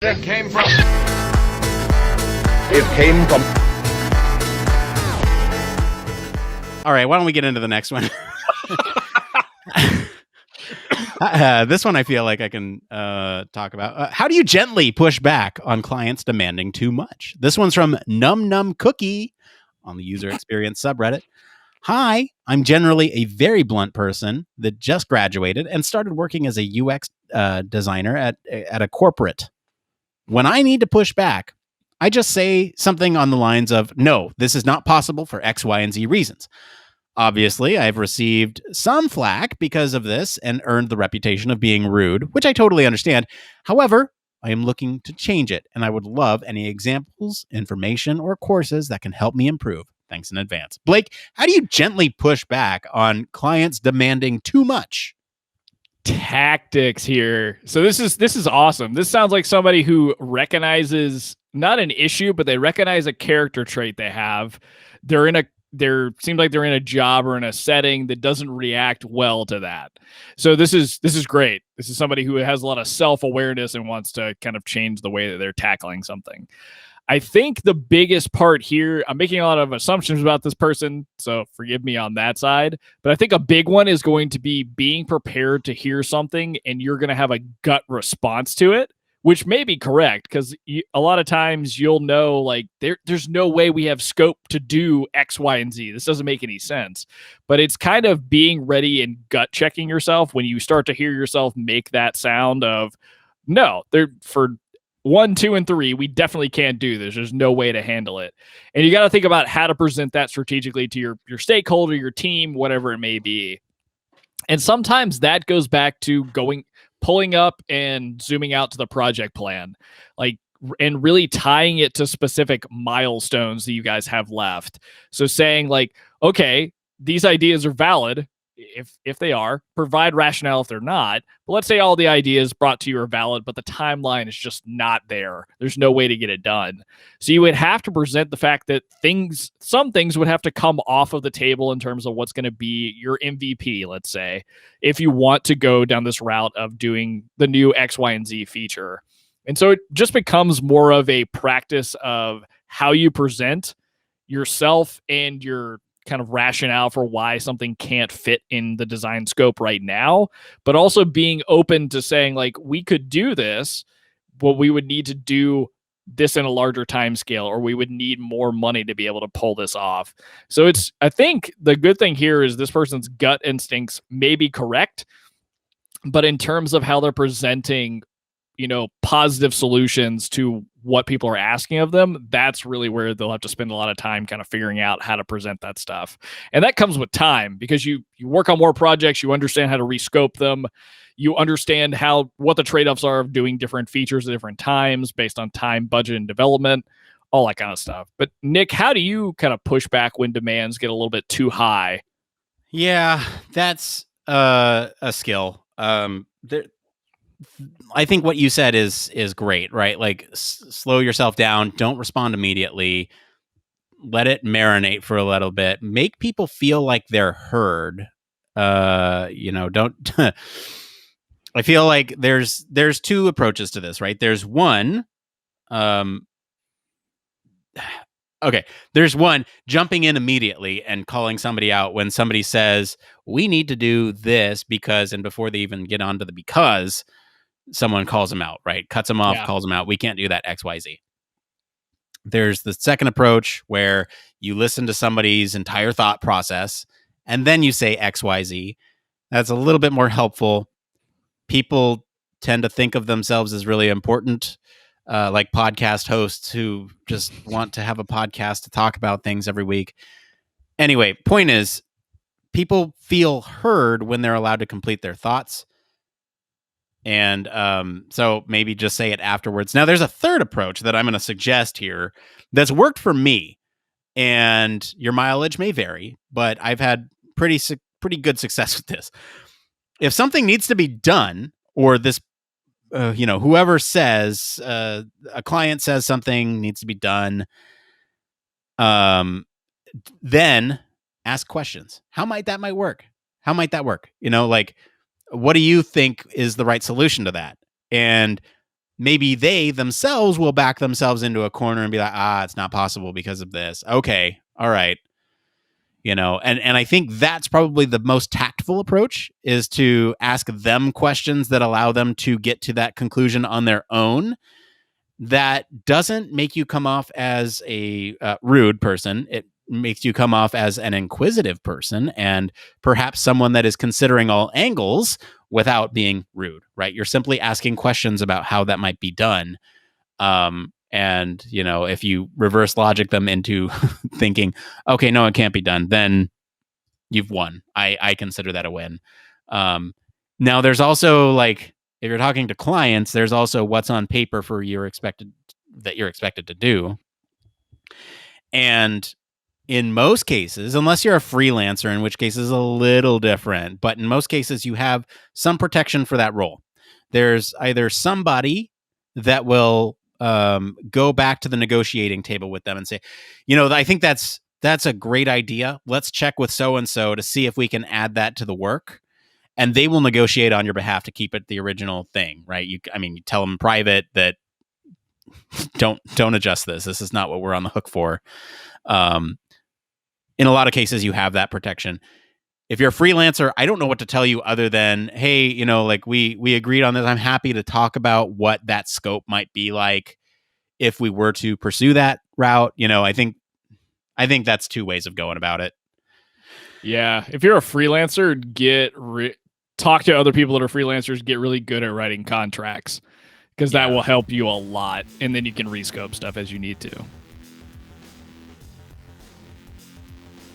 It came from. It came from. All right, why don't we get into the next one? This one I feel like I can talk about. How do you gently push back on clients demanding too much? This one's from Num Num Cookie on the user experience subreddit. Hi, I'm generally a very blunt person that just graduated and started working as a UX designer at a corporate. When I need to push back, I just say something on the lines of, no, this is not possible for X, Y, and Z reasons. Obviously, I've received some flack because of this and earned the reputation of being rude, which I totally understand. However, I am looking to change it, and I would love any examples, information, or courses that can help me improve. Thanks in advance. Blake, how do you gently push back on clients demanding too much? Tactics here. So this is awesome. This sounds like somebody who recognizes not an issue, but they recognize a character trait they have. Seems like they're in a job or in a setting that doesn't react well to that. So this is great. This is somebody who has a lot of self-awareness and wants to kind of change the way that they're tackling something. I think the biggest part here, I'm making a lot of assumptions about this person, so forgive me on that side, but I think a big one is going to be being prepared to hear something and you're going to have a gut response to it, which may be correct because a lot of times you'll know like there's no way we have scope to do X, Y, and Z. This doesn't make any sense. But it's kind of being ready and gut checking yourself when you start to hear yourself make that sound of, no, for 1, 2, and 3, we definitely can't do this. There's no way to handle it. And you got to think about how to present that strategically to your stakeholder, your team, whatever it may be. And sometimes that goes back to pulling up and zooming out to the project plan, and really tying it to specific milestones that you guys have left. So saying like, okay, these ideas are valid. If they are, provide rationale if they're not. But let's say all the ideas brought to you are valid, but the timeline is just not there. There's no way to get it done. So you would have to present the fact that some things would have to come off of the table in terms of what's going to be your MVP, let's say, if you want to go down this route of doing the new X, Y, and Z feature. And so it just becomes more of a practice of how you present yourself and your kind of rationale for why something can't fit in the design scope right now, but also being open to saying like, we could do this, but we would need to do this in a larger time scale, or we would need more money to be able to pull this off. So I think the good thing here is this person's gut instincts may be correct, but in terms of how they're presenting, positive solutions to what people are asking of them, that's really where they'll have to spend a lot of time kind of figuring out how to present that stuff. And that comes with time because you work on more projects, you understand how to rescope them, you understand what the trade-offs are of doing different features at different times based on time, budget, and development, all that kind of stuff. But Nick, how do you kind of push back when demands get a little bit too high? Yeah, that's a skill. I think what you said is great, right? Like slow yourself down. Don't respond immediately. Let it marinate for a little bit. Make people feel like they're heard. Don't. I feel like there's two approaches to this, right? There's one. Okay, there's one jumping in immediately and calling somebody out when somebody says, we need to do this because, and before they even get onto the because, someone calls them out, right? Cuts them off, calls them out. We can't do that, X, Y, Z. There's the second approach where you listen to somebody's entire thought process and then you say X, Y, Z. That's a little bit more helpful. People tend to think of themselves as really important, like podcast hosts who just want to have a podcast to talk about things every week. Anyway, point is, people feel heard when they're allowed to complete their thoughts. And so maybe just say it afterwards. Now, there's a third approach that I'm going to suggest here that's worked for me. And your mileage may vary, but I've had pretty good success with this. If something needs to be done, or this, whoever says, a client says something needs to be done, then ask questions. How might that work? How might that work? What do you think is the right solution to that? And maybe they themselves will back themselves into a corner and be like, it's not possible because of this. Okay, all right. And I think that's probably the most tactful approach, is to ask them questions that allow them to get to that conclusion on their own. That doesn't make you come off as a rude person. It makes you come off as an inquisitive person, and perhaps someone that is considering all angles without being rude, right? You're simply asking questions about how that might be done. And if you reverse logic them into thinking, okay, no, it can't be done, then you've won. I consider that a win. Now there's also, like, if you're talking to clients, there's also what's on paper for you're expected to do. And in most cases, unless you're a freelancer, in which case is a little different, but in most cases you have some protection for that role. There's either somebody that will go back to the negotiating table with them and say, I think that's a great idea. Let's check with so-and-so to see if we can add that to the work. And they will negotiate on your behalf to keep it the original thing, right? You tell them in private that don't adjust this. This is not what we're on the hook for. In a lot of cases, you have that protection. If you're a freelancer, I don't know what to tell you other than, hey, like we agreed on this. I'm happy to talk about what that scope might be like if we were to pursue that route. I think that's two ways of going about it. Yeah, if you're a freelancer, talk to other people that are freelancers. Get really good at writing contracts, because that will help you a lot, and then you can rescope stuff as you need to.